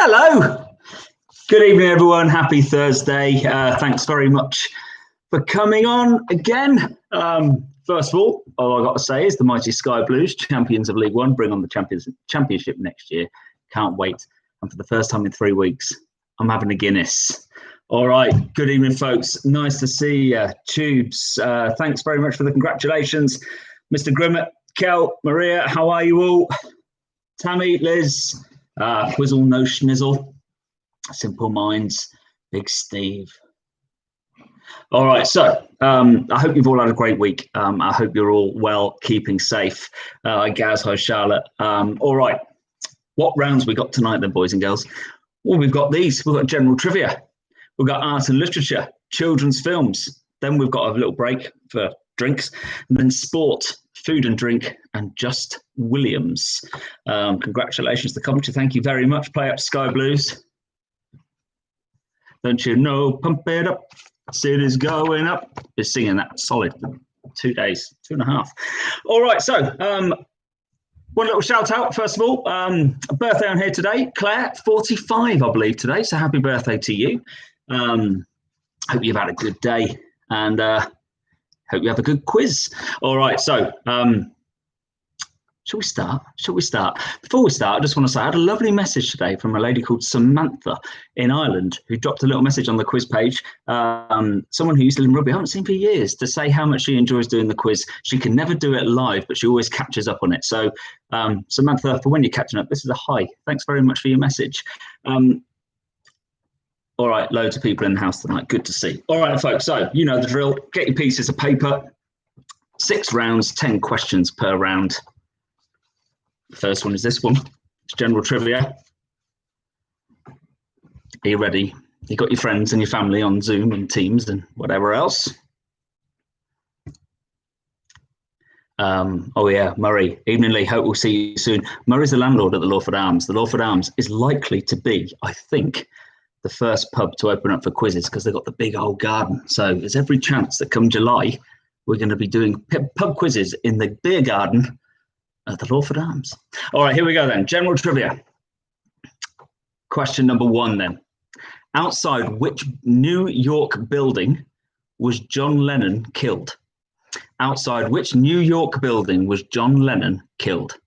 Hello. Good evening, everyone. Happy Thursday. Thanks very much for coming on again. First of all I got to say is the mighty Sky Blues, champions of League One, bring on the championship next year. Can't wait. And for the first time in 3 weeks, I'm having a Guinness. All right. Good evening, folks. Nice to see you. Tubes, thanks very much for the congratulations. Mr. Grimmett, Kel, Maria, how are you all? Tammy, Liz, Quizzle, No Schnizzle, Simple Minds, Big Steve. All right, so I hope you've all had a great week. I hope you're all well, keeping safe. Gaz, hi Charlotte. All right, what rounds we got tonight then, boys and girls? Well, we've got these. We've got general trivia. We've got art and literature, children's films. Then we've got a little break for drinks, and then sport, food and drink, and Just Williams. Congratulations to the commentary. Thank you very much. Play up Sky Blues. Don't you know, pump it up. City's going up. Been singing that solid 2 days, 2.5. All right, so one little shout out, first of all. A birthday on here today. Claire, 45, I believe, today. So happy birthday to you. Hope you've had a good day, and hope you have a good quiz. All right, so shall we start? Before we start, I just want to say I had a lovely message today from a lady called Samantha in Ireland who dropped a little message on the quiz page. Someone who used to live in rugby, I haven't seen for years, to say how much she enjoys doing the quiz. She can never do it live, but she always catches up on it. So Samantha, for when you're catching up, this is a hi. Thanks very much for your message. All right, loads of people in the house tonight. Good to see. All right, folks, so you know the drill. Get your pieces of paper. 6 rounds, 10 questions per round. The first one is this one. It's general trivia. Are you ready? You got your friends and your family on Zoom and Teams and whatever else. Oh yeah, Murray. Evening, Lee. Hope we'll see you soon. Murray's the landlord at the Lawford Arms. The Lawford Arms is likely to be, I think, the first pub to open up for quizzes because they've got the big old garden. So there's every chance that come July, we're going to be doing pub quizzes in the beer garden at the Lawford Arms. All right, here we go then. General trivia. Question number 1 then. Outside which New York building was John Lennon killed? Outside which New York building was John Lennon killed?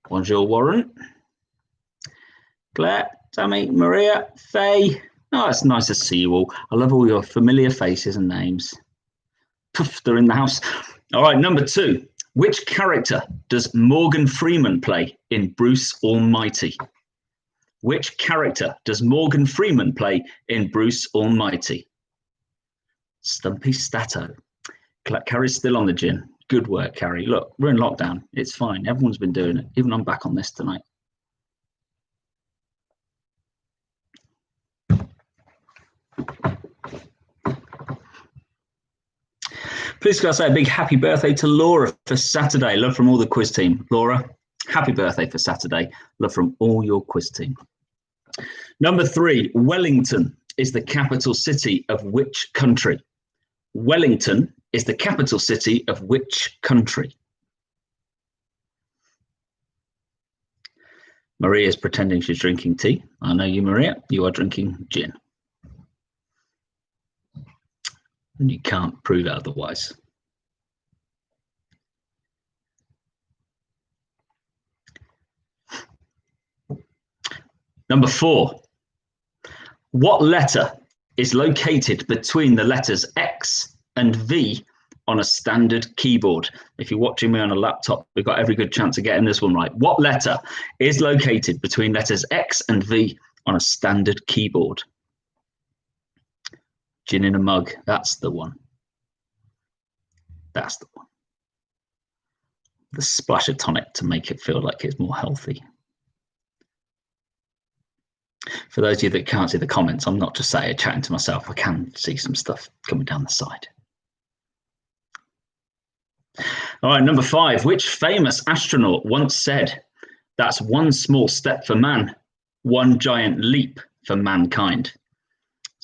Bonjour, Warren. Claire, Tammy, Maria, Faye. Oh, it's nice to see you all. I love all your familiar faces and names. Poof, they're in the house. All right, number 2. Which character does Morgan Freeman play in Bruce Almighty? Which character does Morgan Freeman play in Bruce Almighty? Stumpy Stato. Carrie's still on the gin. Good work, Carrie. Look, we're in lockdown. It's fine. Everyone's been doing it. Even I'm back on this tonight. Please can I say a big happy birthday to Laura for Saturday. Love from all the quiz team. Laura, happy birthday for Saturday. Love from all your quiz team. Number 3, Wellington is the capital city of which country? Wellington is the capital city of which country? Maria is pretending she's drinking tea. I know you, Maria. You are drinking gin. And you can't prove it otherwise. Number 4. What letter is located between the letters X and V on a standard keyboard? If you're watching me on a laptop, we've got every good chance of getting this one right. What letter is located between letters X and V on a standard keyboard? Gin in a mug, that's the one. That's the one. The splash of tonic to make it feel like it's more healthy. For those of you that can't see the comments, I'm not just chatting to myself. I can see some stuff coming down the side. All right, number 5. Which famous astronaut once said, "That's one small step for man, one giant leap for mankind"?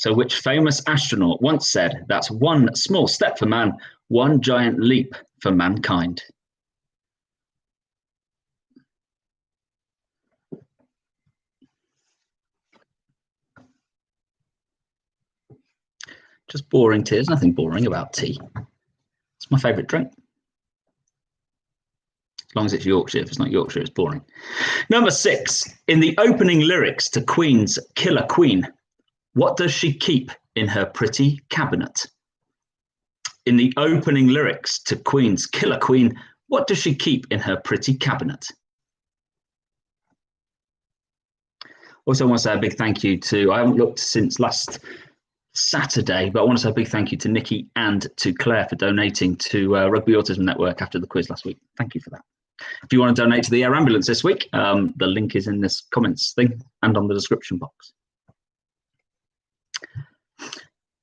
So which famous astronaut once said, "That's one small step for man, one giant leap for mankind"? Just boring tea. There's nothing boring about tea. It's my favourite drink. As long as it's Yorkshire. If it's not Yorkshire, it's boring. Number 6. In the opening lyrics to Queen's Killer Queen, what does she keep in her pretty cabinet? In the opening lyrics to Queen's Killer Queen, what does she keep in her pretty cabinet? Also, I want to say a big thank you to, I haven't looked since last Saturday, but I want to say a big thank you to Nikki and to Claire for donating to Rugby Autism Network after the quiz last week. Thank you for that. If you want to donate to the Air Ambulance this week, the link is in this comments thing and on the description box.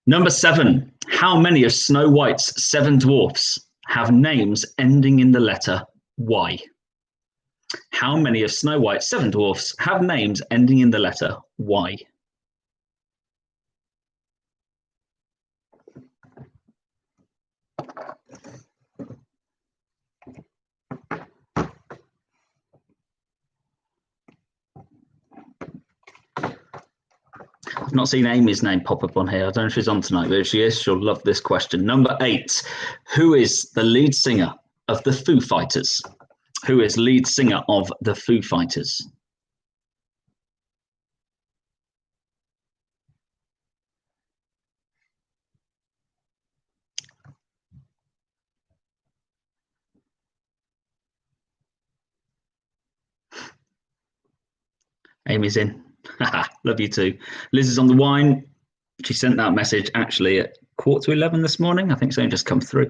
Number 7. How many of Snow White's 7 dwarfs have names ending in the letter Y? How many of Snow White's 7 dwarfs have names ending in the letter Y? I've not seen Amy's name pop up on here. I don't know if she's on tonight, but if she is, she'll love this question. Number 8. Who is the lead singer of the Foo Fighters? Who is lead singer of the Foo Fighters? Amy's in. Love you too. Liz is on the wine. She sent that message actually at 11:15 this morning. I think it's only just come through.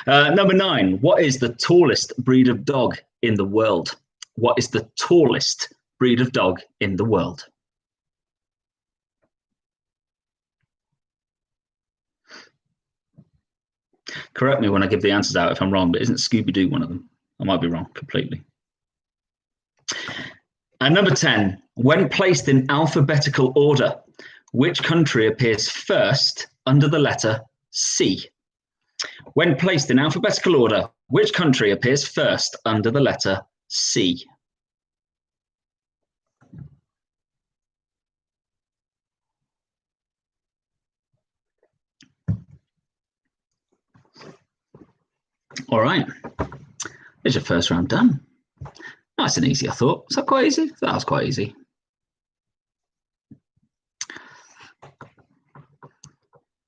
Number 9. What is the tallest breed of dog in the world? What is the tallest breed of dog in the world? Correct me when I give the answers out if I'm wrong, but isn't Scooby-Doo one of them? I might be wrong completely. And number 10, when placed in alphabetical order, which country appears first under the letter C? When placed in alphabetical order, which country appears first under the letter C? All right, there's your first round done. Nice and easy, I thought. Was that quite easy? That was quite easy.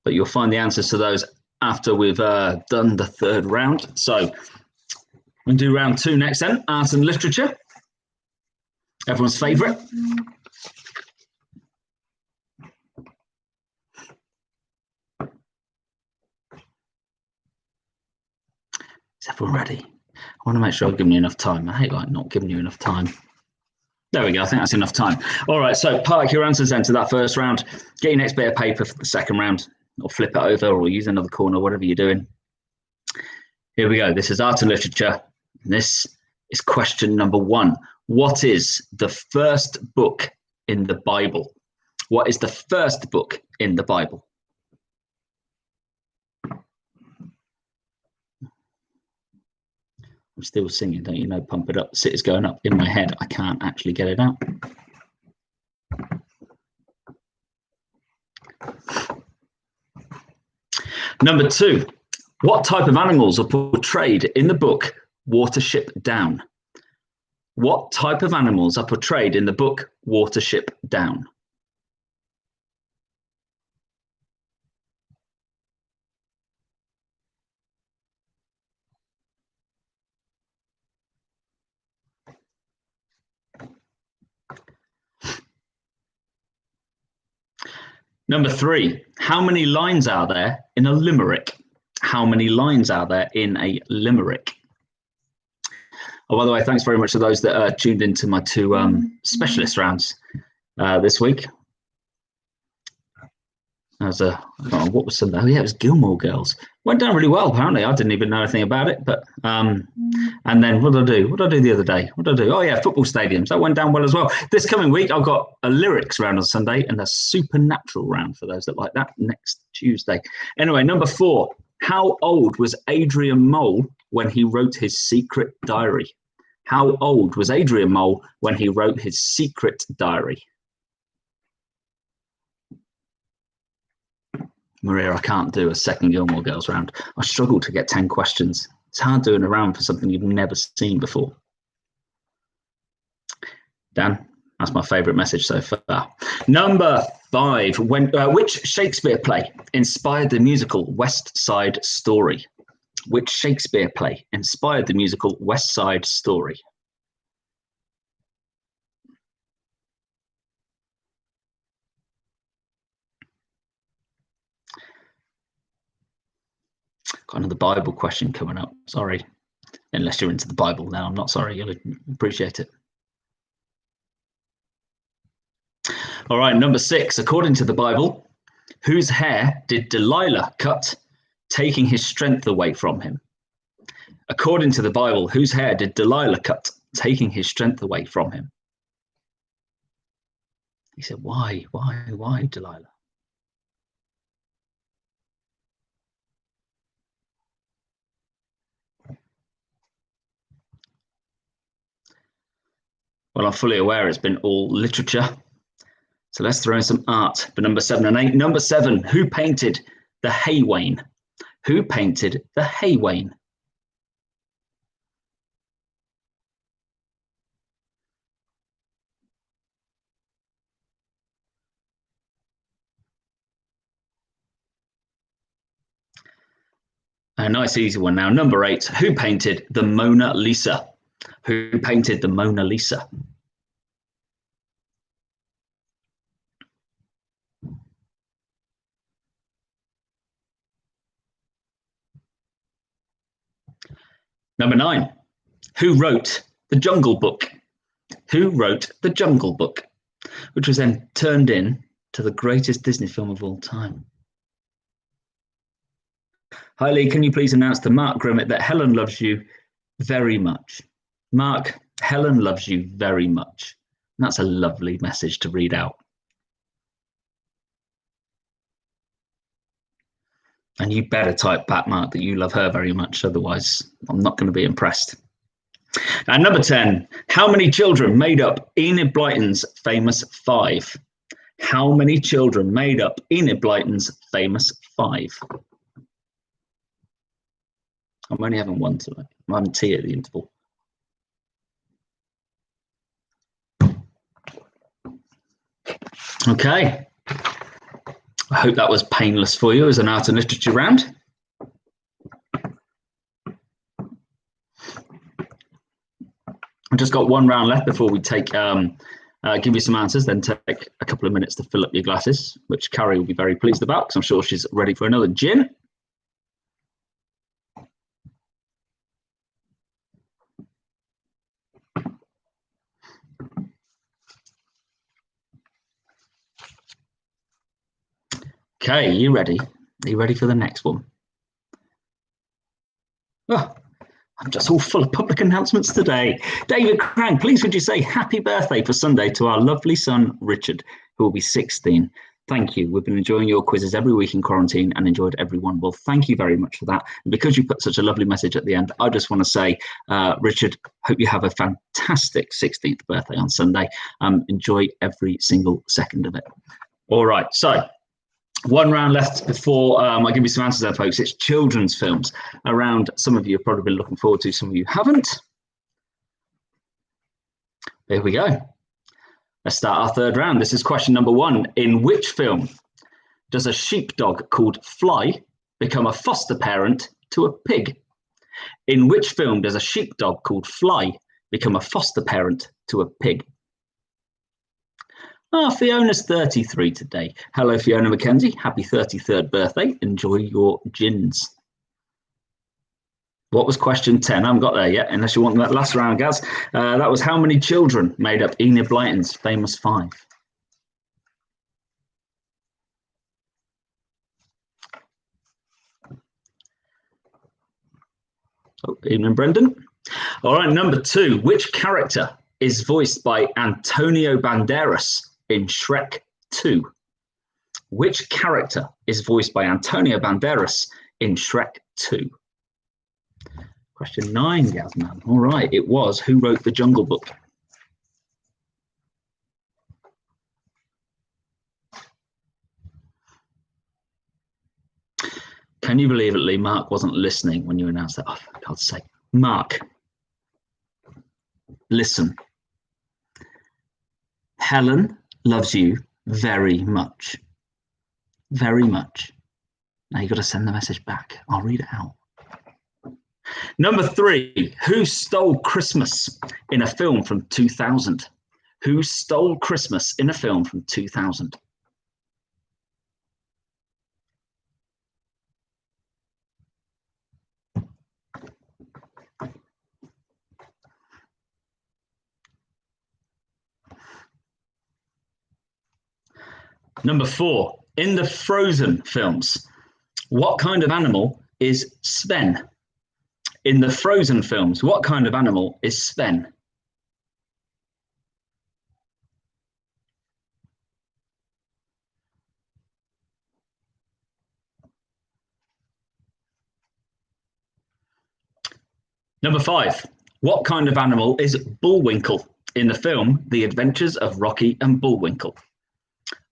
But you'll find the answers to those after we've done the 3rd round. So we'll do round 2 next then, art and literature. Everyone's favourite. Is everyone ready? I want to make sure I've given you enough time. I hate like not giving you enough time. There we go. I think that's enough time. All right. So park your answers then to that 1st round. Get your next bit of paper for the 2nd round, or flip it over, or use another corner, whatever you're doing. Here we go. This is art and literature. And this is question number 1. What is the first book in the Bible? What is the first book in the Bible? I'm still singing, don't you know? Pump it up. The City's going up in my head. I can't actually get it out. Number 2, what type of animals are portrayed in the book Watership Down? What type of animals are portrayed in the book Watership Down? Number 3, how many lines are there in a limerick? How many lines are there in a limerick? Oh, by the way, thanks very much to those that tuned into my 2 specialist rounds this week. As a what was Sunday? Oh yeah, it was Gilmore Girls. Went down really well. Apparently, I didn't even know anything about it. But and then what did I do? What did I do the other day? What did I do? Oh yeah, football stadiums. That went down well as well. This coming week, I've got a lyrics round on Sunday and a supernatural round for those that like that next Tuesday. Anyway, number 4. How old was Adrian Mole when he wrote his secret diary? How old was Adrian Mole when he wrote his secret diary? Maria, I can't do a second Gilmore Girls round. I struggle to get 10 questions. It's hard doing a round for something you've never seen before. Dan, that's my favourite message so far. Number 5. Which Shakespeare play inspired the musical West Side Story? Which Shakespeare play inspired the musical West Side Story? Got another Bible question coming up. Sorry. Unless you're into the Bible now. I'm not sorry. You'll appreciate it. All right, number 6. According to the Bible, whose hair did Delilah cut, taking his strength away from him? According to the Bible, whose hair did Delilah cut, taking his strength away from him? He said, why, Delilah? Well, I'm fully aware it's been all literature. So let's throw in some art for number 7 and 8. Number 7, who painted the Hay Wain? Who painted the Hay Wain? A nice easy one now. Number 8, who painted the Mona Lisa? Who painted the Mona Lisa? Number 9, who wrote the Jungle Book? Who wrote the Jungle Book, which was then turned in to the greatest Disney film of all time? Hi Lee, can you please announce to Mark Grimmett that Helen loves you very much? Mark, Helen loves you very much. And that's a lovely message to read out. And you better type back, Mark, that you love her very much. Otherwise, I'm not going to be impressed. And number 10, how many children made up Enid Blyton's famous 5? How many children made up Enid Blyton's famous 5? I'm only having one tonight. I'm having tea at the interval. Okay. I hope that was painless for you as an art and literature round. I've just got one round left before we take give you some answers, then take a couple of minutes to fill up your glasses, which Carrie will be very pleased about because I'm sure she's ready for another gin. Okay, you ready? Are you ready for the next one? Oh, I'm just all full of public announcements today. David Crank, please would you say happy birthday for Sunday to our lovely son, Richard, who will be 16. Thank you. We've been enjoying your quizzes every week in quarantine and enjoyed every one. Well, thank you very much for that. And because you put such a lovely message at the end, I just want to say, Richard, hope you have a fantastic 16th birthday on Sunday. Enjoy every single second of it. All right, so one round left before I give you some answers there, folks. It's children's films. Around some of you have probably been looking forward to, some of you haven't. Here we go. Let's start our third round. This is question number 1. In which film does a sheepdog called Fly become a foster parent to a pig? In which film does a sheepdog called Fly become a foster parent to a pig? Fiona's 33 today. Hello, Fiona Mackenzie. Happy 33rd birthday. Enjoy your gins. What was question 10? I haven't got there yet, unless you want that last round, Gaz. That was how many children made up Enid Blyton's famous 5? Oh, evening, Brendan. All right, number 2. Which character is voiced by Antonio Banderas in Shrek 2? Which character is voiced by Antonio Banderas in Shrek 2? Question 9, Gazman. All right, it was who wrote The Jungle Book? Can you believe it, Lee? Mark wasn't listening when you announced that. Oh, for God's sake. Mark, listen. Helen loves you very much. Very much. Now you've got to send the message back. I'll read it out. Number 3. Who stole Christmas in a film from 2000? Who stole Christmas in a film from 2000? Number 4. In the Frozen films, what kind of animal is Sven? In the Frozen films, what kind of animal is Sven? Number 5. What kind of animal is Bullwinkle in the film The Adventures of Rocky and Bullwinkle?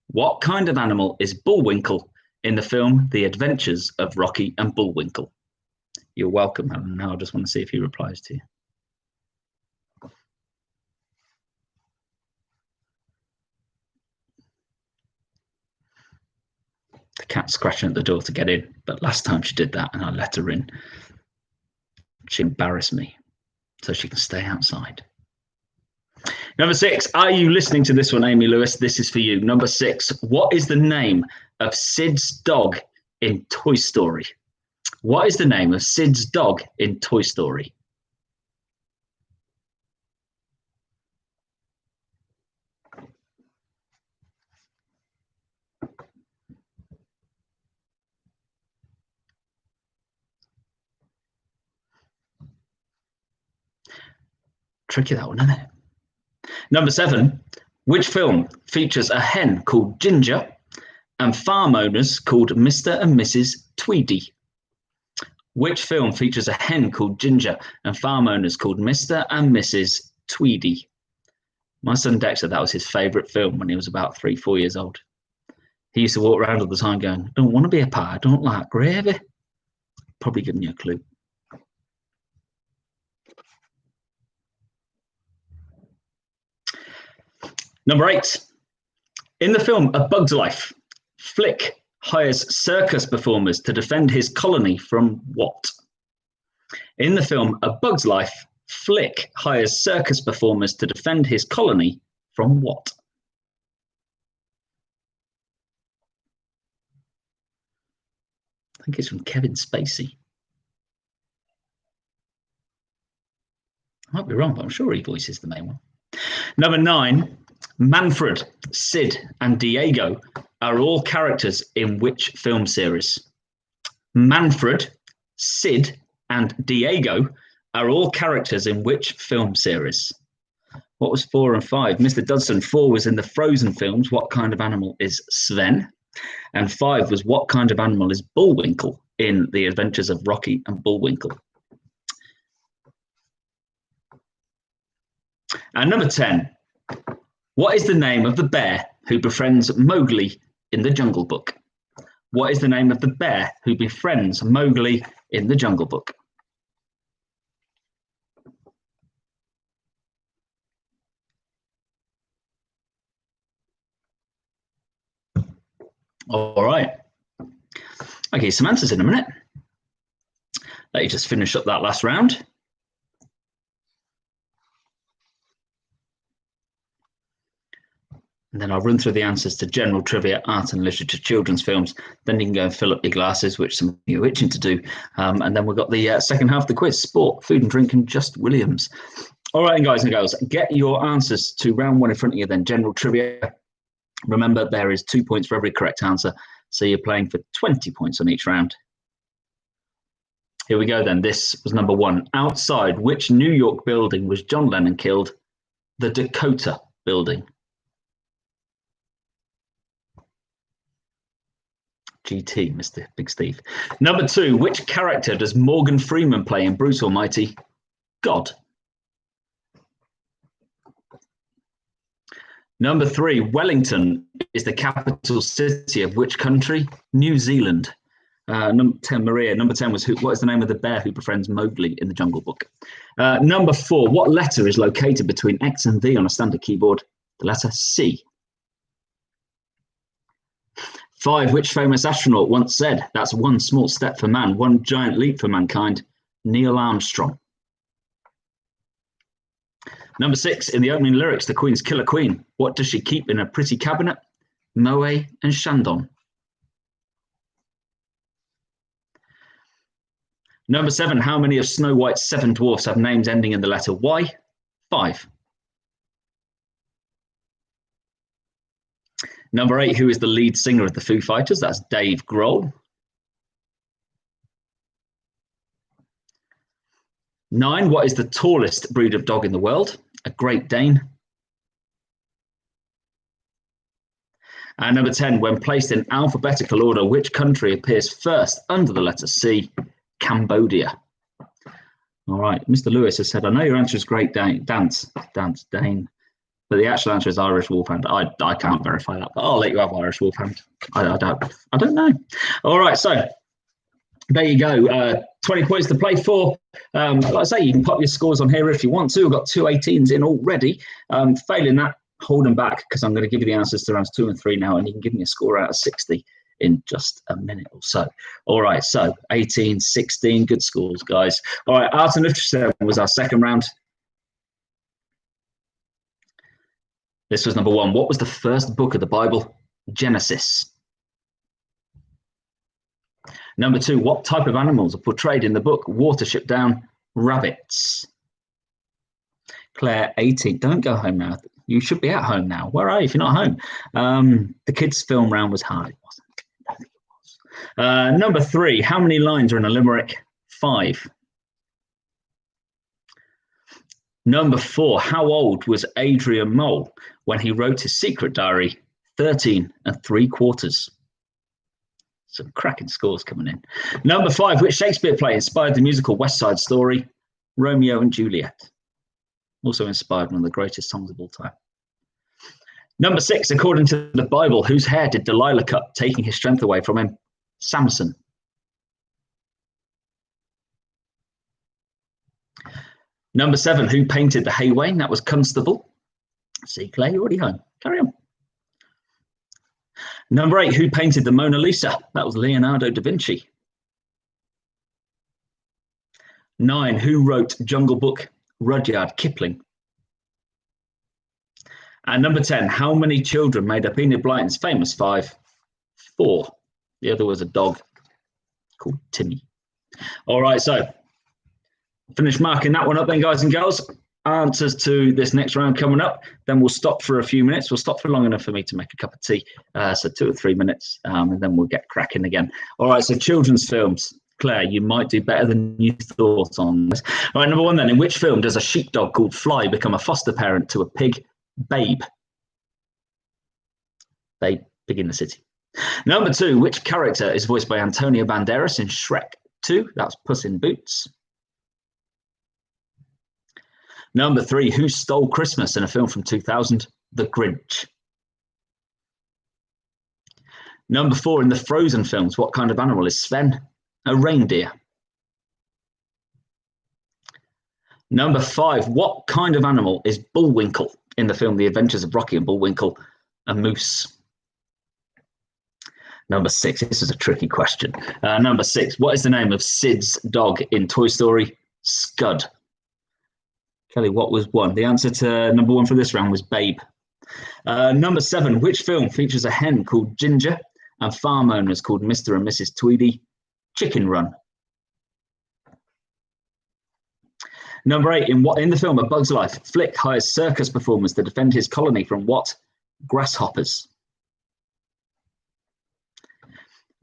What kind of animal is Bullwinkle in the film The Adventures of Rocky and Bullwinkle? You're welcome, Helen. Now I just want to see if he replies to you. The cat's scratching at the door to get in, but last time she did that and I let her in, she embarrassed me, so she can stay outside. Number 6, are you listening to this one, Amy Lewis? This is for you. Number 6, what is the name of Sid's dog in Toy Story? What is the name of Sid's dog in Toy Story? Tricky, that one, isn't it? Number 7, which film features a hen called Ginger and farm owners called Mr. and Mrs. Tweedy? Which film features a hen called Ginger and farm owners called Mr. and Mrs. Tweedy? My son Dexter, that was his favourite film when he was about 3-4 years old. He used to walk around all the time going, I don't want to be a pie, I don't like gravy. Probably giving you a clue. Number 8, in the film A Bug's Life, Flick hires circus performers to defend his colony from what? In the film A Bug's Life, Flick hires circus performers to defend his colony from what? I think it's from Kevin Spacey. I might be wrong, but I'm sure he voices the main one. Number 9, Manfred, Sid, and Diego are all characters in which film series? Manfred, Sid, and Diego are all characters in which film series? What was 4 and 5? Mr. Dudson, 4 was in the Frozen films. What kind of animal is Sven? And 5 was what kind of animal is Bullwinkle in The Adventures of Rocky and Bullwinkle? And number 10, what is the name of the bear who befriends Mowgli in the Jungle Book? What is the name of the bear who befriends Mowgli in the Jungle Book? All right. Okay, some answers in a minute. Let you just finish up that last round. And then I'll run through the answers to general trivia, art and literature, children's films. Then you can go and fill up your glasses, which some of you are itching to do. And then we've got the second half of the quiz, sport, food and drink, and Just Williams. All right, guys and girls, get your answers to round 1 in front of you then, general trivia. Remember, there is 2 points for every correct answer. So you're playing for 20 points on each round. Here we go then. This was number 1. Outside which New York building was John Lennon killed? The Dakota building. GT, Mr. Big Steve. Number 2, which character does Morgan Freeman play in Bruce Almighty? God. Number 3, Wellington is the capital city of which country? New Zealand. Number 10, Maria. Number 10 was what is the name of the bear who befriends Mowgli in the Jungle Book? Number 4, what letter is located between X and V on a standard keyboard? The letter C. 5, which famous astronaut once said, "That's one small step for man, one giant leap for mankind"? Neil Armstrong. Number 6, in the opening lyrics, the Queen's Killer Queen, what does she keep in a pretty cabinet? Moe and Shandon. Number 7, how many of Snow White's 7 dwarfs have names ending in the letter Y? 5. Number 8, who is the lead singer of the Foo Fighters? That's Dave Grohl. 9, what is the tallest breed of dog in the world? A Great Dane. And number 10, when placed in alphabetical order, which country appears first under the letter C? Cambodia. All right, Mr. Lewis has said, I know your answer is Great Dane, Dane, but the actual answer is Irish Wolfhound. I can't verify that, but I'll let you have Irish Wolfhound. I don't know. All right, so there you go. 20 points to play for. Like I say, you can pop your scores on here if you want to. We've got 2 18s in already. Failing that, hold them back because I'm going to give you the answers to rounds 2 and 3 now, and you can give me a score out of 60 in just a minute or so. All right, so 18, 16, good scores, guys. All right, Art and Literature was our second round. This was number 1. What was the first book of the Bible? Genesis. Number 2, what type of animals are portrayed in the book? Watership Down, rabbits. Claire, 18. Don't go home now. You should be at home now. Where are you if you're not home? The kids' film round was hard. It wasn't. I don't think it was. Number 3, how many lines are in a limerick? 5. Number 4, how old was Adrian Mole when he wrote his secret diary? 13 3/4. Some cracking scores coming in. Number 5, which Shakespeare play inspired the musical West Side Story? Romeo and Juliet. Also inspired one of the greatest songs of all time. Number 6, according to the Bible, whose hair did Delilah cut, taking his strength away from him? Samson. Number 7, who painted the Hay Wain? That was Constable. See, Clay, you're already home. Carry on. Number 8, who painted the Mona Lisa? That was Leonardo da Vinci. 9, who wrote Jungle Book? Rudyard Kipling. And number 10, how many children made up Enid Blyton's famous 5? 4. The other was a dog called Timmy. All right, so finish marking that one up then, guys and girls. Answers to this next round coming up. Then we'll stop for a few minutes. We'll stop for long enough for me to make a cup of tea. So 2 or 3 minutes, and then we'll get cracking again. All right, so children's films. Claire, you might do better than you thought on this. All right, number 1 then. In which film does a sheepdog called Fly become a foster parent to a pig, Babe? Babe, Pig in the City. Number 2, which character is voiced by Antonio Banderas in Shrek 2? That's Puss in Boots. Number 3, who stole Christmas in a film from 2000? The Grinch. Number 4, in the Frozen films, what kind of animal is Sven? A reindeer. Number 5, what kind of animal is Bullwinkle in the film The Adventures of Rocky and Bullwinkle? A moose. Number 6, this is a tricky question. Number 6, what is the name of Sid's dog in Toy Story? Scud. Kelly, what was 1? The answer to number 1 for this round was Babe. Number 7, which film features a hen called Ginger and farm owners called Mr. and Mrs. Tweedy? Chicken Run. Number 8, in the film A Bug's Life, Flick hires circus performers to defend his colony from what? Grasshoppers.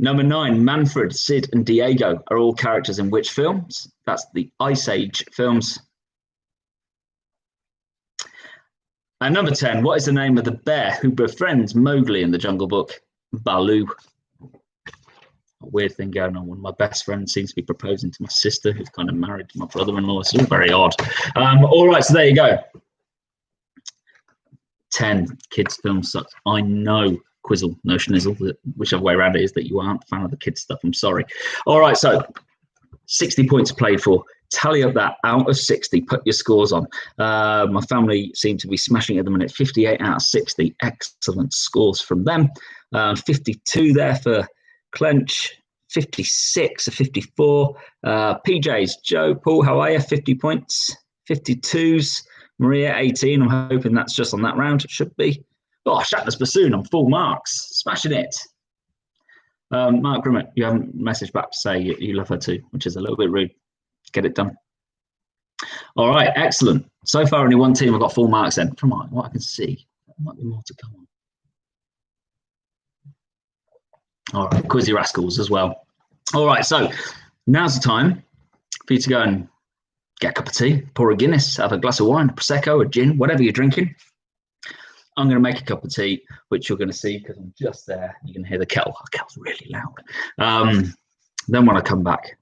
Number 9, Manfred, Sid, and Diego are all characters in which films? That's the Ice Age films. And number 10, what is the name of the bear who befriends Mowgli in the Jungle Book? Baloo. A weird thing going on. One of my best friends seems to be proposing to my sister, who's kind of married to my brother-in-law. It's all very odd. All right, so there you go. 10 kids' films sucks. I know, Quizzle, no schnizzle, whichever way around it is that you aren't a fan of the kids' stuff. I'm sorry. All right, so 60 points played for. Tally up that out of 60. Put your scores on. My family seem to be smashing at the minute. 58 out of 60. Excellent scores from them. 52 there for Clench. 56 of 54. PJs, Joe, Paul, how are you? 50 points. 52s. Maria, 18. I'm hoping that's just on that round. It should be. Oh, Shatner's Bassoon on full marks. Smashing it. Mark Grimmett, you haven't messaged back to say you love her too, which is a little bit rude. Get it done. All right, excellent. So far, only one team have got full marks then. From what I can see, there might be more to come on. All right, Quizzy Rascals as well. All right, so now's the time for you to go and get a cup of tea, pour a Guinness, have a glass of wine, a Prosecco, a gin, whatever you're drinking. I'm going to make a cup of tea, which you're going to see because I'm just there. You can hear the kettle. The kettle's really loud. Then when I come back,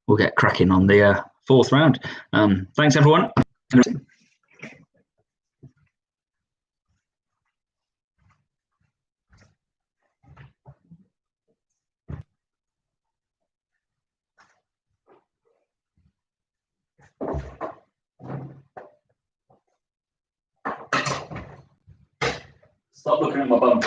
we'll get cracking on the fourth round. Thanks, everyone. Stop looking at my bum.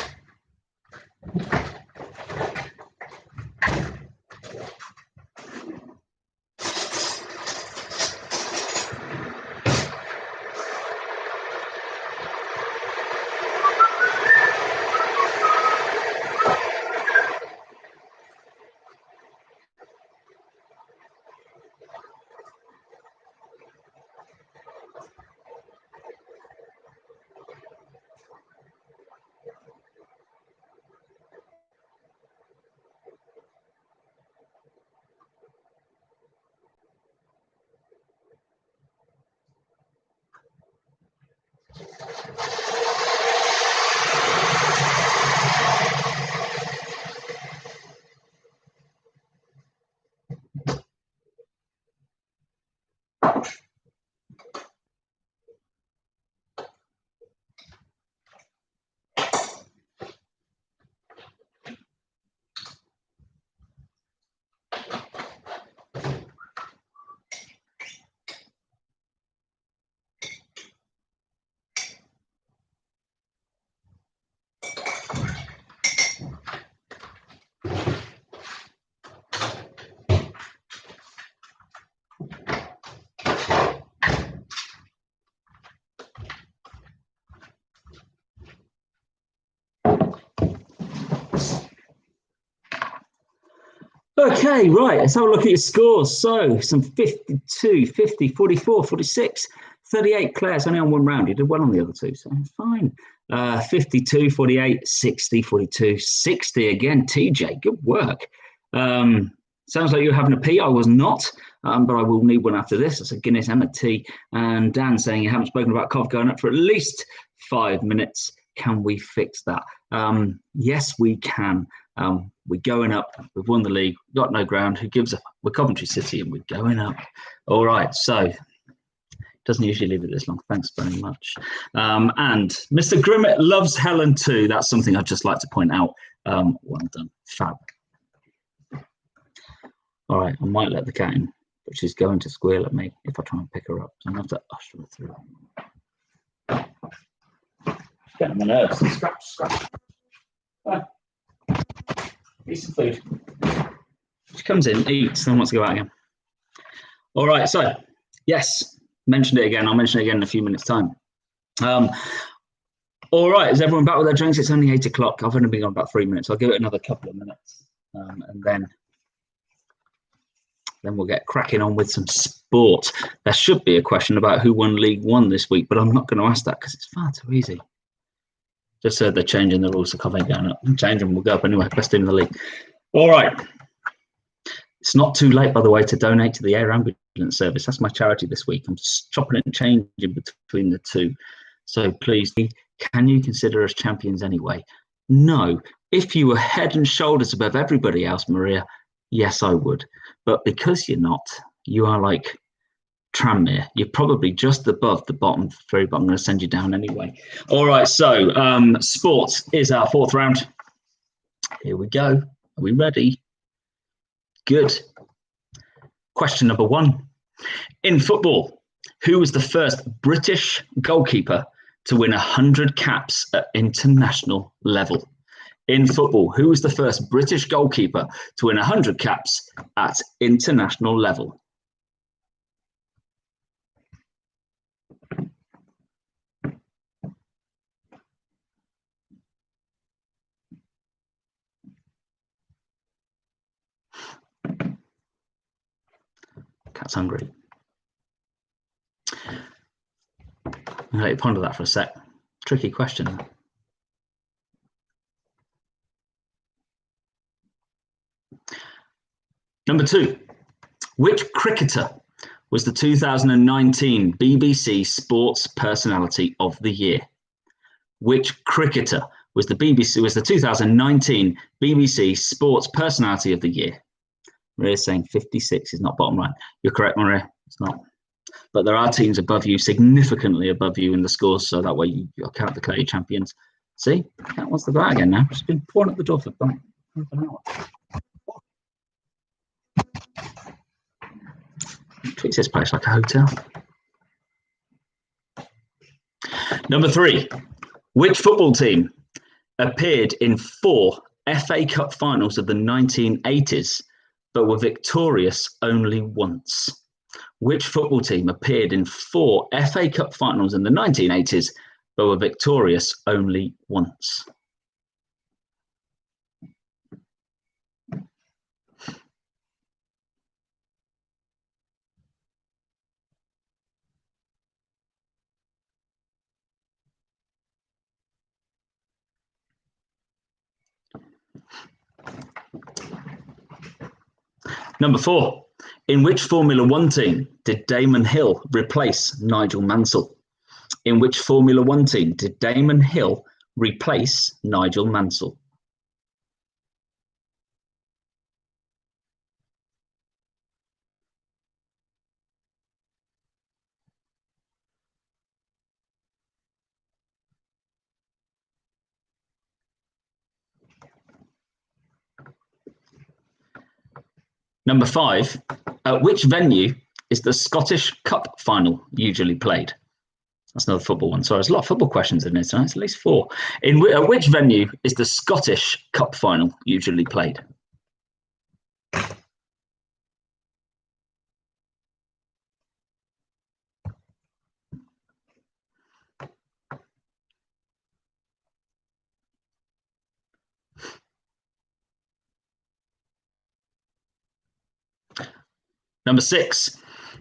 Okay, right, let's have a look at your scores. So, some 52, 50, 44, 46, 38. Claire's only on one round. You did well on the other two, so fine. 52, 48, 60, 42, 60 again. TJ, good work. Sounds like you're having a pee. I was not, but I will need one after this. That's a Guinness and a tea. And Dan saying you haven't spoken about cough going up for at least 5 minutes. Can we fix that? Yes, we can. We're going up. We've won the league. Got no ground. Who gives a? We're Coventry City and we're going up. All right. So doesn't usually leave it this long. Thanks very much. And Mr. Grimmett loves Helen too. That's something I'd just like to point out. Well done. Fab. All right. I might let the cat in, but she's going to squeal at me if I try and pick her up. So I'm going to have to usher her through. Getting on my nerves. Scratch, scratch. Eat some food. She comes in, eats, then wants to go out again. All right, so yes, mentioned it again. I'll mention it again in a few minutes' time. All right, is everyone back with their drinks? It's only 8 o'clock. I've only been on about 3 minutes. I'll give it another couple of minutes, and then we'll get cracking on with some sport. There should be a question about who won League One this week, but I'm not going to ask that because it's far too easy. Just said they're changing the rules, so Coventry going up. Change them, we'll go up anyway. Best team in the league. All right. It's not too late, by the way, to donate to the air ambulance service. That's my charity this week. I'm chopping and changing between the two. So please, can you consider us champions anyway? No. If you were head and shoulders above everybody else, Maria, yes, I would. But because you're not, you are like Tranmere. You're probably just above the bottom, very bottom. I'm going to send you down anyway. All right, so sports is our fourth round. Here we go. Are we ready? Good. Question number 1. In football, who was the first British goalkeeper to win 100 caps at international level? In football, who was the first British goalkeeper to win 100 caps at international level? Cat's hungry. I'll let you ponder that for a sec. Tricky question. Number 2. Which cricketer was the 2019 BBC Sports Personality of the Year? Which cricketer was the 2019 BBC Sports Personality of the Year? Maria's saying 56 is not bottom right. You're correct, Maria. It's not. But there are teams above you, significantly above you in the scores, so that way you can't declare you champions. See? Cat wants to go out again now. She's been pouring up the door for about half an hour. Treats this place like a hotel. Number 3. Which football team appeared in 4 FA Cup finals of the 1980s, but were victorious only once? Which football team appeared in 4 FA Cup finals in the 1980s, but were victorious only once? Number 4. In which Formula One team did Damon Hill replace Nigel Mansell? In which Formula One team did Damon Hill replace Nigel Mansell? Number 5, at which venue is the Scottish Cup final usually played? That's another football one. Sorry, there's a lot of football questions in this tonight. It's at least 4. At which venue is the Scottish Cup final usually played? Number 6,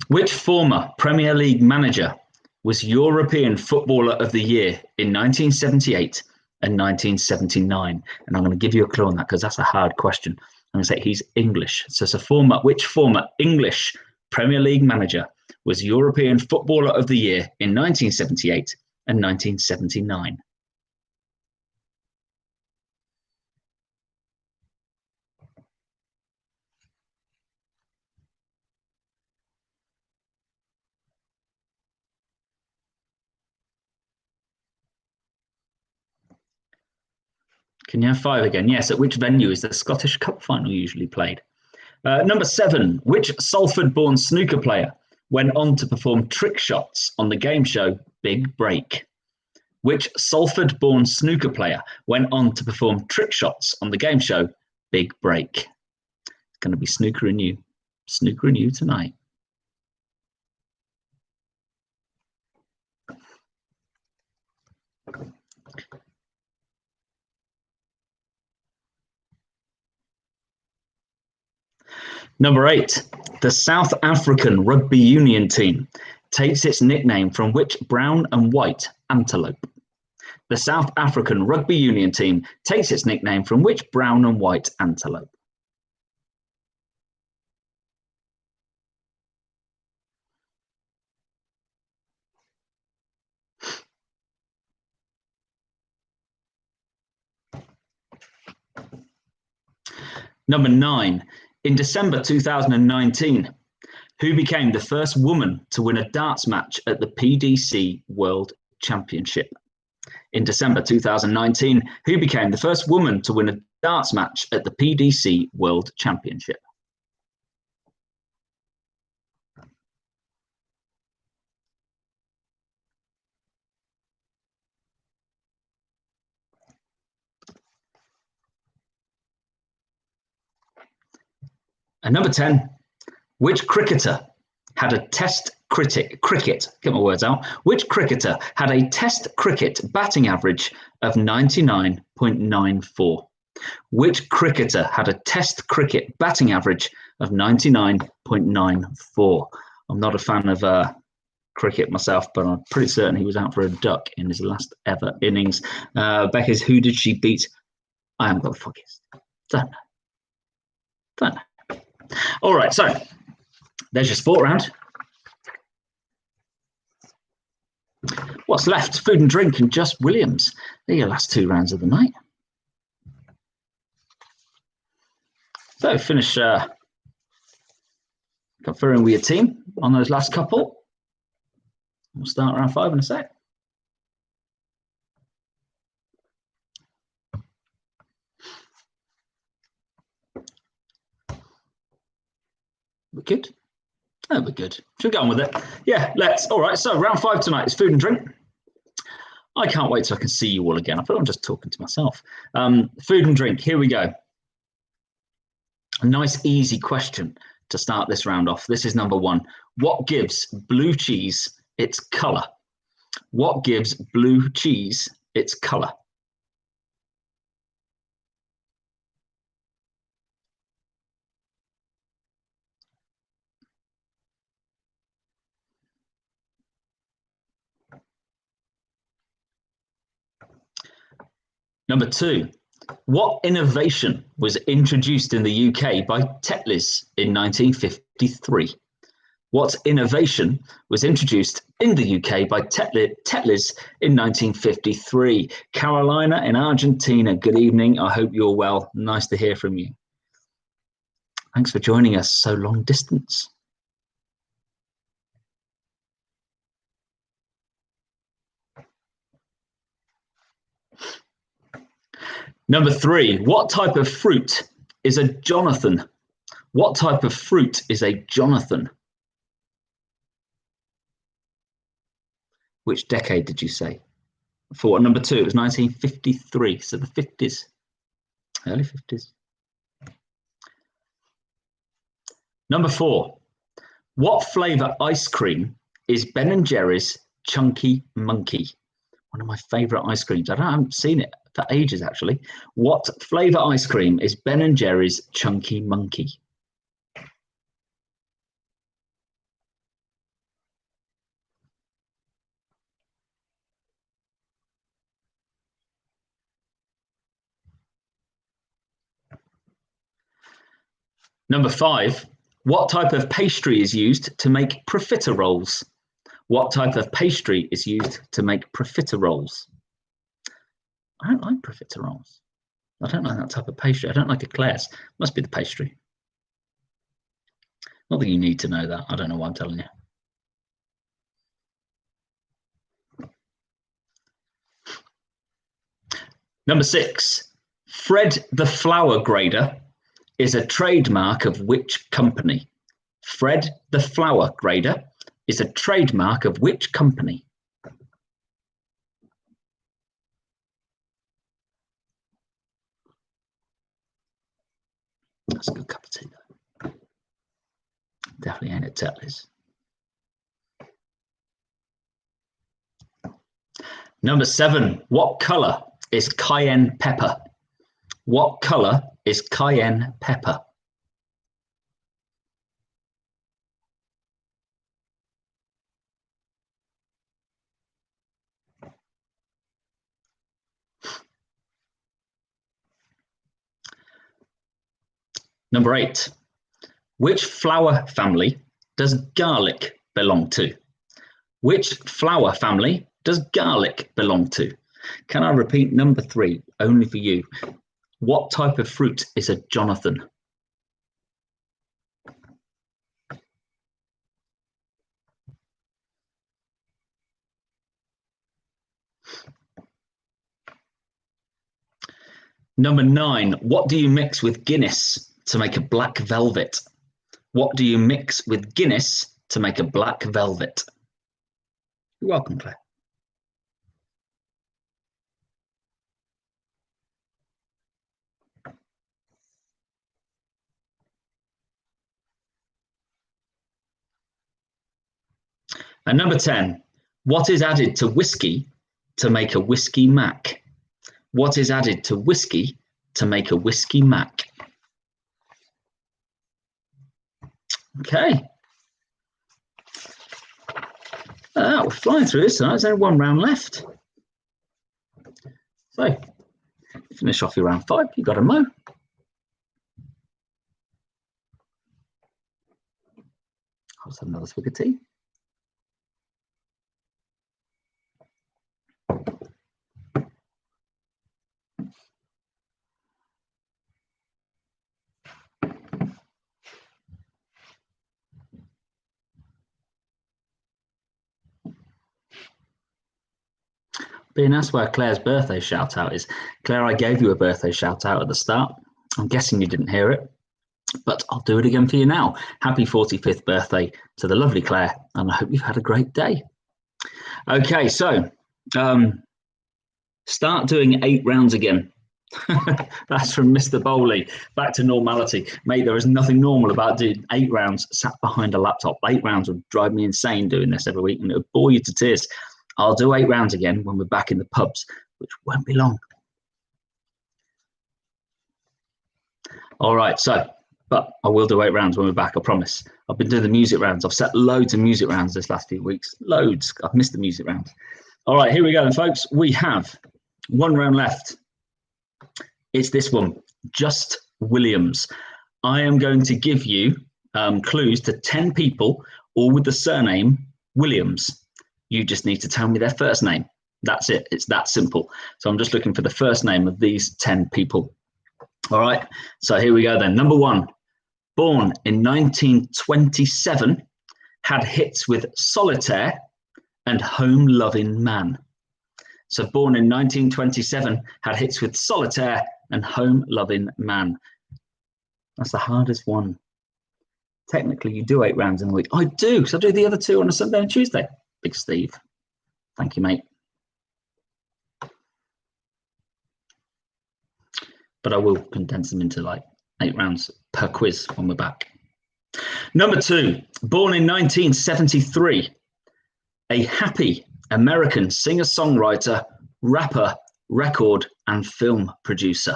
which former Premier League manager was European Footballer of the Year in 1978 and 1979? And I'm going to give you a clue on that because that's a hard question. I'm going to say he's English. So it's which former English Premier League manager was European Footballer of the Year in 1978 and 1979? Can you have 5 again? Yes. At which venue is the Scottish Cup final usually played? Number 7, which Salford-born snooker player went on to perform trick shots on the game show Big Break? Which Salford-born snooker player went on to perform trick shots on the game show Big Break? It's going to be snooker and you tonight. Number 8, the South African rugby union team takes its nickname from which brown and white antelope? The South African rugby union team takes its nickname from which brown and white antelope? Number 9, in December 2019, who became the first woman to win a darts match at the PDC World Championship? In December 2019, who became the first woman to win a darts match at the PDC World Championship? And number 10, which cricketer had a test get my words out. Which cricketer had a test cricket batting average of 99.94? Which cricketer had a test cricket batting average of 99.94? I'm not a fan of cricket myself, but I'm pretty certain he was out for a duck in his last ever innings. Becca's, who did she beat? I haven't got the foggiest. Don't know. All right, so there's your sport round. What's left? Food and drink and Just Williams. They're your last 2 rounds of the night. So finish conferring with your team on those last couple. We'll start round 5 in a sec. We're good. Oh, we're good. Should we get on with it? Yeah, let's. All right, so round 5 tonight is food and drink. I can't wait till I can see you all again. I feel like I'm just talking to myself. Food and drink, here we go. A nice, easy question to start this round off. This is number 1. What gives blue cheese its colour? What gives blue cheese its colour? Number 2, what innovation was introduced in the UK by Tetley's in 1953? What innovation was introduced in the UK by Tetley's in 1953? Carolina in Argentina, good evening. I hope you're well. Nice to hear from you. Thanks for joining us so long distance. Number 3, what type of fruit is a Jonathan? What type of fruit is a Jonathan? Which decade did you say? For number 2, it was 1953, so the 50s, early 50s. Number 4, what flavour ice cream is Ben & Jerry's Chunky Monkey? One of my favourite ice creams. I haven't seen it for ages, actually. What flavour ice cream is Ben & Jerry's Chunky Monkey? Number 5, what type of pastry is used to make profiteroles? What type of pastry is used to make profiteroles? I don't like profiteroles. I don't like that type of pastry. I don't like eclairs. Must be the pastry. Not that you need to know that. I don't know why I'm telling you. Number 6, Fred the Flower Grader is a trademark of which company? Fred the Flower Grader is a trademark of which company? That's a good cup of tea, though. Definitely ain't at Tetley's. Number 7, what colour is cayenne pepper? What colour is cayenne pepper? Number 8, which flower family does garlic belong to? Which flower family does garlic belong to? Can I repeat number 3, only for you? What type of fruit is a Jonathan? Number 9, what do you mix with Guinness to make a black velvet? What do you mix with Guinness to make a black velvet? You're welcome, Claire. And number 10, what is added to whiskey to make a whiskey mac? What is added to whiskey to make a whiskey mac? Okay. We're flying through this tonight. There's only one round left. So, finish off your round 5. You got a Mo. I'll just have another swig of tea. Being asked where Claire's birthday shout out is. Claire, I gave you a birthday shout out at the start. I'm guessing you didn't hear it, but I'll do it again for you now. Happy 45th birthday to the lovely Claire, and I hope you've had a great day. Okay, so start doing 8 rounds again. That's from Mr. Bowley. Back to normality. Mate, there is nothing normal about doing 8 rounds sat behind a laptop. 8 rounds would drive me insane doing this every week, and it would bore you to tears. I'll do 8 rounds again when we're back in the pubs, which won't be long. All right, but I will do 8 rounds when we're back, I promise. I've been doing the music rounds. I've set loads of music rounds this last few weeks. Loads. I've missed the music rounds. All right, here we go then, folks. We have 1 round left. It's this one, Just Williams. I am going to give you clues to 10 people, all with the surname Williams. You just need to tell me their first name. That's it. It's that simple. So I'm just looking for the first name of these 10 people. All right. So here we go then. Number 1, born in 1927, had hits with Solitaire and Home Loving Man. So born in 1927, had hits with Solitaire and Home Loving Man. That's the hardest one. Technically, you do 8 rounds in a week. I do, because I do the other 2 on a Sunday and Tuesday. Big Steve. Thank you, mate. But I will condense them into like 8 rounds per quiz when we're back. Number 2, born in 1973, a happy American singer-songwriter, rapper, record, and film producer.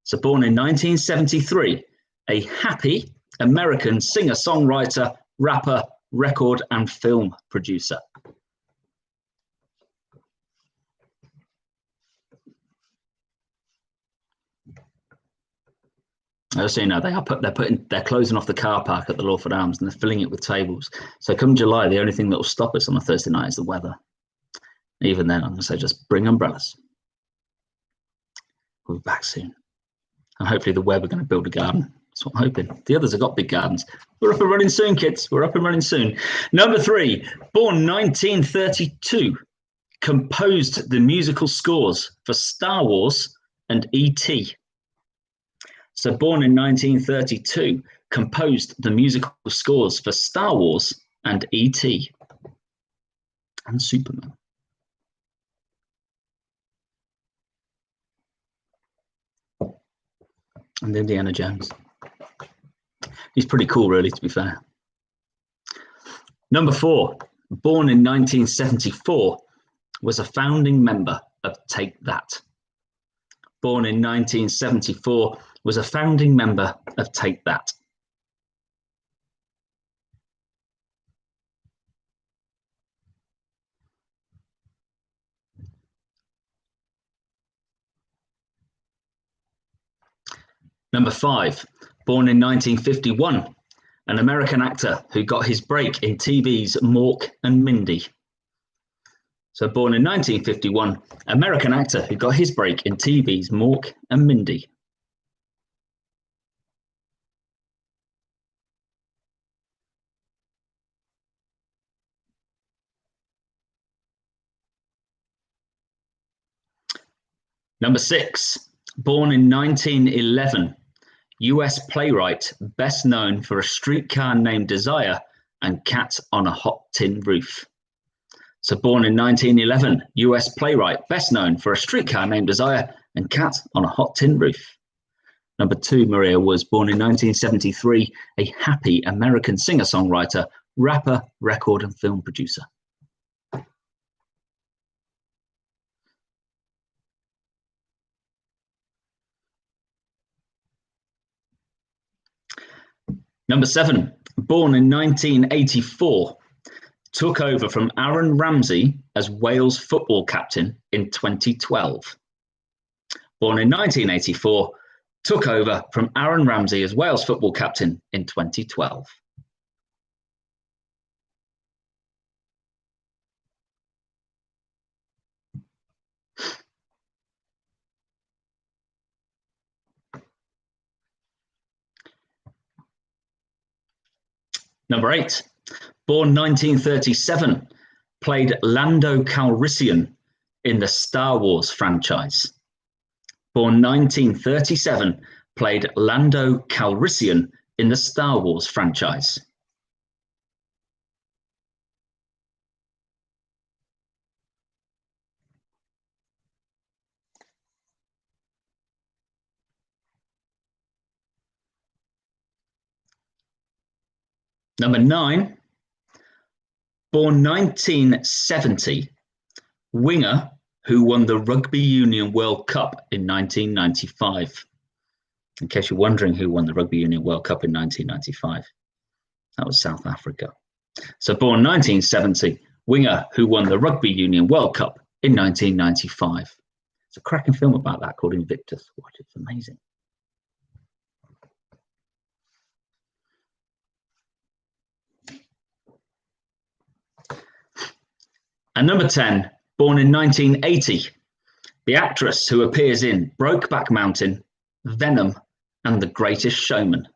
So born in 1973, a happy American singer-songwriter, rapper, record, and film producer. Just so you know, they're closing off the car park at the Lawford Arms and they're filling it with tables. So come July, the only thing that will stop us on a Thursday night is the weather. Even then, I'm going to say just bring umbrellas. We'll be back soon. And hopefully the web are going to build a garden. That's what I'm hoping. The others have got big gardens. We're up and running soon, kids. We're up and running soon. Number 3, born 1932, composed the musical scores for Star Wars and E.T. So born in 1932, composed the musical scores for Star Wars and E.T. and Superman. And Indiana Jones. He's pretty cool, really, to be fair. Number 4, born in 1974, was a founding member of Take That. Born in 1974, was a founding member of Take That. Number 5, born in 1951, an American actor who got his break in TV's Mork and Mindy. So born in 1951, American actor who got his break in TV's Mork and Mindy. Number 6, Born in 1911, US playwright best known for A Streetcar Named Desire and Cat on a Hot Tin Roof. So born in 1911, US playwright best known for A Streetcar Named Desire and Cat on a Hot Tin Roof. Number 2, Maria, was born in 1973, a happy American singer-songwriter, rapper, record and film producer. Number 7, born in 1984, took over from Aaron Ramsey as Wales football captain in 2012. Born in 1984, took over from Aaron Ramsey as Wales football captain in 2012. Number 8, born 1937, played Lando Calrissian in the Star Wars franchise. Born 1937, played Lando Calrissian in the Star Wars franchise. Number 9, born 1970, winger who won the Rugby Union World Cup in 1995. In case you're wondering who won the Rugby Union World Cup in 1995, that was South Africa. So born 1970, winger who won the Rugby Union World Cup in 1995. It's a cracking film about that called Invictus. Watch it, it's amazing. And number 10, born in 1980, the actress who appears in Brokeback Mountain, Venom, and The Greatest Showman.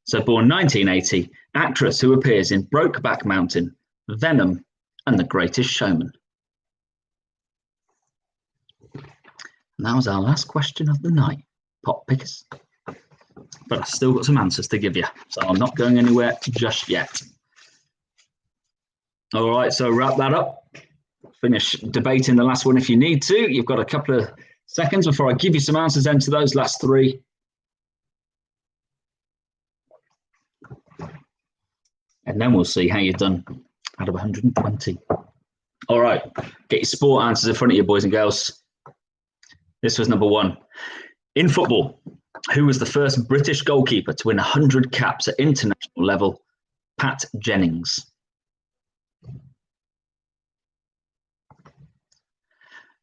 So born 1980, actress who appears in Brokeback Mountain, Venom, and The Greatest Showman. And that was our last question of the night, pop pickers. But I've still got some answers to give you, so I'm not going anywhere just yet. All right, so wrap that up. Finish debating the last one if you need to. You've got a couple of seconds before I give you some answers then to those last 3. And then we'll see how you've done out of 120. All right, get your sport answers in front of you, boys and girls. This was number 1. In football, who was the first British goalkeeper to win 100 caps at international level? Pat Jennings.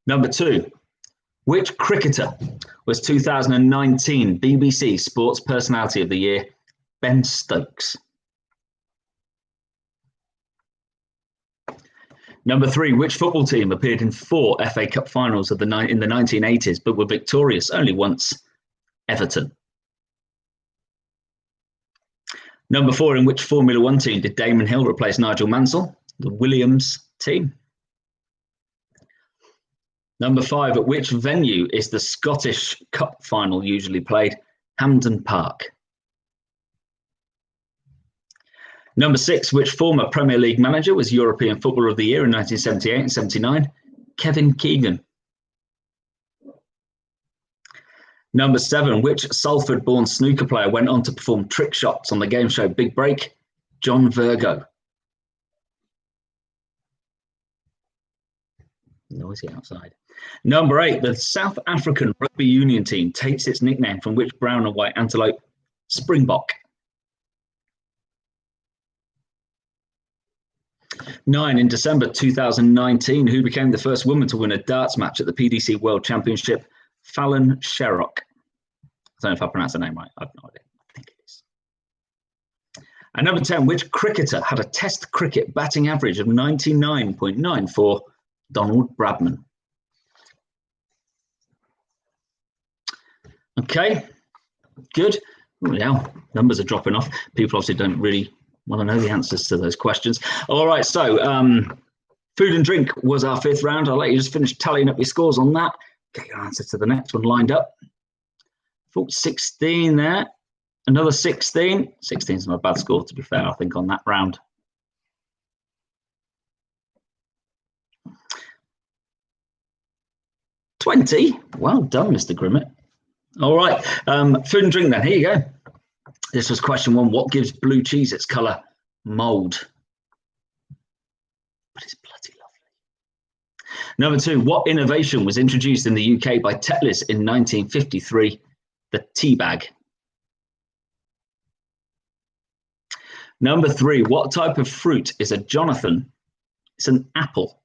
Number 2, which cricketer was 2019 BBC Sports Personality of the Year? Ben Stokes. Number 3, which football team appeared in 4 FA Cup finals in the 1980s but were victorious only once? Everton. Number 4, in which Formula 1 team did Damon Hill replace Nigel Mansell? The Williams team. Number 5, at which venue is the Scottish Cup final usually played? Hampden Park. Number 6, which former Premier League manager was European Footballer of the Year in 1978 and 79? Kevin Keegan. Number 7, which Salford-born snooker player went on to perform trick shots on the game show Big Break? John Virgo. Noisy outside. Number 8, the South African rugby union team takes its nickname from which brown and white antelope? Springbok. 9, in December 2019, who became the first woman to win a darts match at the PDC World Championship? Fallon Sherrock. I don't know if I pronounced the name right. I have no idea. I think it is. And number 10, which cricketer had a Test cricket batting average of 99.94? Donald Bradman. Okay, good. Oh, yeah, numbers are dropping off. People obviously don't really want to know the answers to those questions. All right, so food and drink was our 5th round. I'll let you just finish tallying up your scores on that. Get your answer to the next one lined up. Thought 16 there. Another 16. 16 is not a bad score, to be fair, I think, on that round. $20. Well done, Mr. Grimmett. All right. Food and drink then. Here you go. This was question 1. What gives blue cheese its colour? Mould. But it's bloody lovely. Number 2. What innovation was introduced in the UK by Tetlis in 1953? The tea bag. Number 3. What type of fruit is a Jonathan? It's an apple.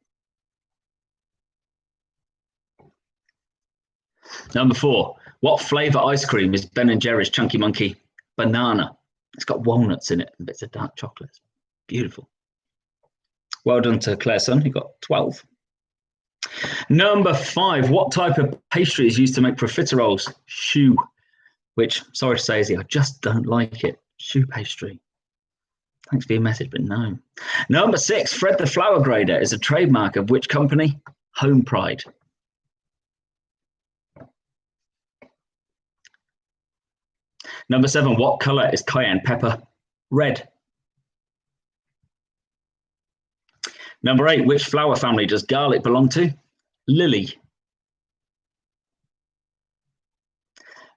Number 4. What flavour ice cream is Ben & Jerry's Chunky Monkey? Banana. It's got walnuts in it and bits of dark chocolate. Beautiful. Well done to Claire's son, who got 12. Number 5. What type of pastry is used to make profiteroles? Choux. Which, sorry to say, Izzy, I just don't like it. Choux pastry. Thanks for your message, but no. Number 6. Fred the Flower Grader is a trademark of which company? Home Pride. Number 7. What colour is cayenne pepper? Red. Number 8. Which flower family does garlic belong to? Lily.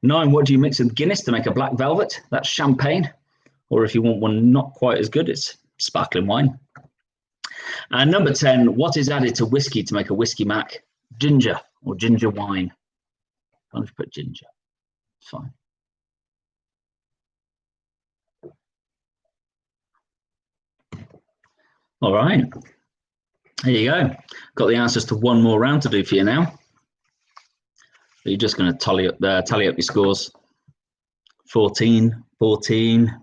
9. What do you mix with Guinness to make a black velvet? That's champagne. Or if you want one not quite as good, it's sparkling wine. And number 10. What is added to whiskey to make a whiskey mac? Ginger or ginger wine. Why don't you put ginger? It's fine. All right, there you go. Got the answers to one more round to do for you now. So you're just going to tally up your scores. 14, 14.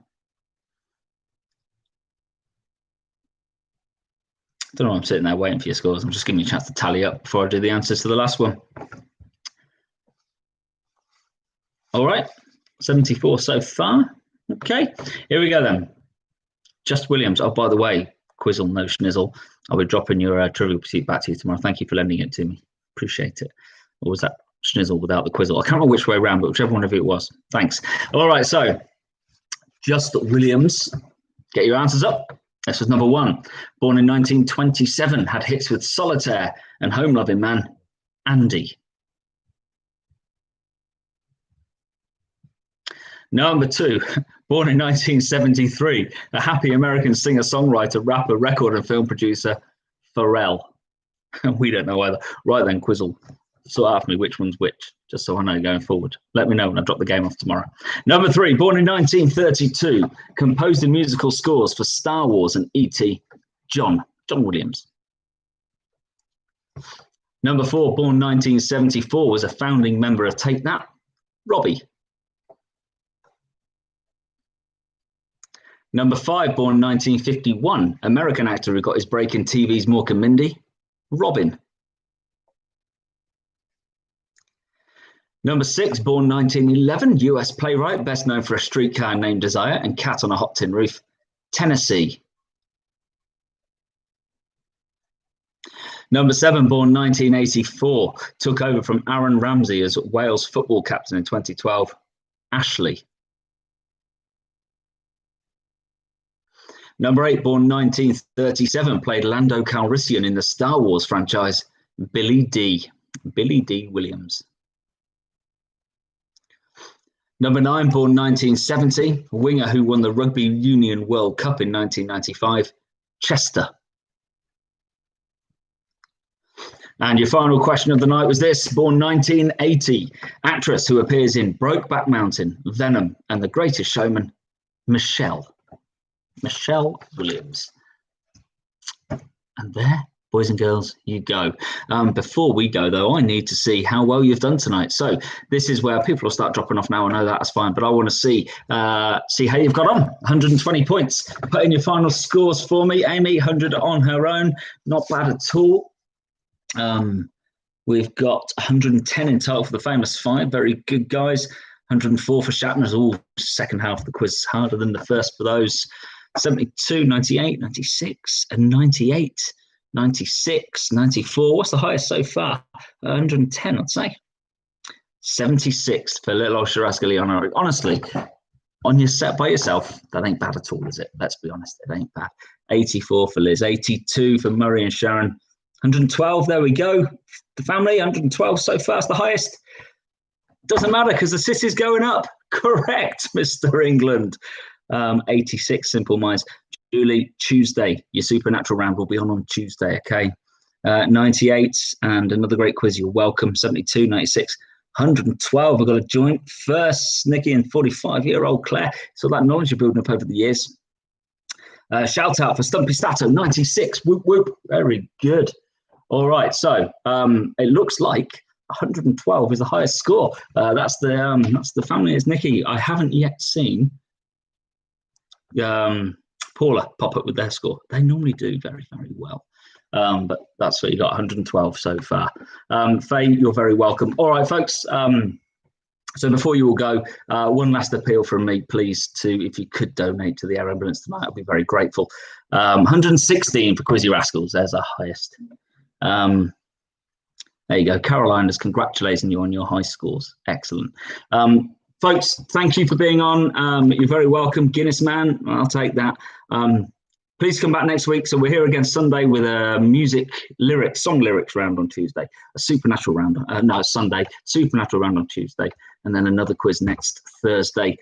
Don't know why I'm sitting there waiting for your scores. I'm just giving you a chance to tally up before I do the answers to the last one. All right, 74 so far. Okay, here we go then. Just Williams. Oh, by the way, Quizzle, no schnizzle. I'll be dropping your Trivial Pursuit back to you tomorrow. Thank you for lending it to me. Appreciate it. Or was that schnizzle without the Quizzle? I can't remember which way around, but whichever one of it was. Thanks. All right, so Just Williams. Get your answers up. This was number 1. Born in 1927, had hits with Solitaire and Home Loving Man, Andy. Number 2, born in 1973, a happy American singer-songwriter, rapper, record and film producer, Pharrell. We don't know either. Right then, Quizzle, sort out for me which one's which, just so I know going forward. Let me know when I drop the game off tomorrow. Number 3, born in 1932, composed the musical scores for Star Wars and E.T., John Williams. Number 4, born 1974, was a founding member of Take That, Robbie. Number 5, born 1951, American actor who got his break in TV's Mork and Mindy, Robin. Number 6, born 1911, US playwright, best known for A Streetcar Named Desire and Cat on a Hot Tin Roof, Tennessee. Number 7, born 1984, took over from Aaron Ramsey as Wales football captain in 2012, Ashley. Number 8, born 1937, played Lando Calrissian in the Star Wars franchise, Billy D. Williams. Number 9, born 1970, winger who won the Rugby Union World Cup in 1995, Chester. And your final question of the night was this, born 1980, actress who appears in Brokeback Mountain, Venom, and The Greatest Showman, Michelle Williams. And there, boys and girls, you go. Before we go, though, I need to see how well you've done tonight. So this is where people will start dropping off now. I know that's fine, but I want to see how you've got on. 120 points. Put in your final scores for me. Amy, 100 on her own. Not bad at all. We've got 110 in total for the famous 5. Very good, guys. 104 for Shatner's. All second half of the quiz is harder than the first for those. 72, 98, 96, and 98. 96, 94. What's the highest so far? 110, I'd say. 76 for little old Sharaskaliana. Honestly, on your set by yourself, that ain't bad at all, is it? Let's be honest, it ain't bad. 84 for Liz, 82 for Murray and Sharon, 112. There we go. The family, 112 so far. It's the highest. Doesn't matter because the city's going up. Correct, Mr. England. 86 Simple Minds. Julie, Tuesday. Your supernatural round will be on Tuesday, okay? 98 and another great quiz. You're welcome. 72, 96. 112, I've got a joint first, Nicky and 45-year-old Claire. So that knowledge you're building up over the years. Shout out for Stumpy Stato, 96. Whoop, whoop. Very good. All right, so it looks like 112 is the highest score. That's the family is Nicky. I haven't yet seen Paula pop up with their score. They normally do very, very well. But that's what you got, 112 so far. Faye, you're very welcome. All right, folks. So before you all go, one last appeal from me, please, if you could donate to the Air Ambulance tonight, I'll be very grateful. 116 for Quizzy Rascals. There's our highest. There you go. Caroline is congratulating you on your high scores. Excellent. Folks, thank you for being on. You're very welcome. Guinness Man, I'll take that. Please come back next week. So we're here again Sunday with a song lyrics round on Tuesday, a supernatural round. Sunday, supernatural round on Tuesday, and then another quiz next Thursday.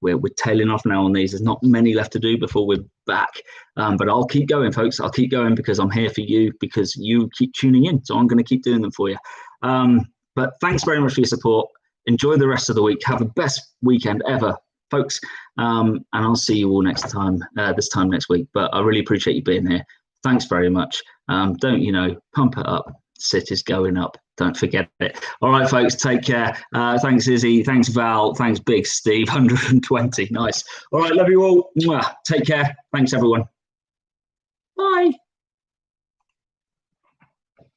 We're tailing off now on these. There's not many left to do before we're back. But I'll keep going, folks. I'll keep going because I'm here for you, because you keep tuning in. So I'm going to keep doing them for you. But thanks very much for your support. Enjoy the rest of the week. Have the best weekend ever, folks. And I'll see you all this time next week. But I really appreciate you being here. Thanks very much. Don't, pump it up. City's going up. Don't forget it. All right, folks, take care. Thanks, Izzy. Thanks, Val. Thanks, Big Steve. 120. Nice. All right, love you all. Mwah. Take care. Thanks, everyone. Bye.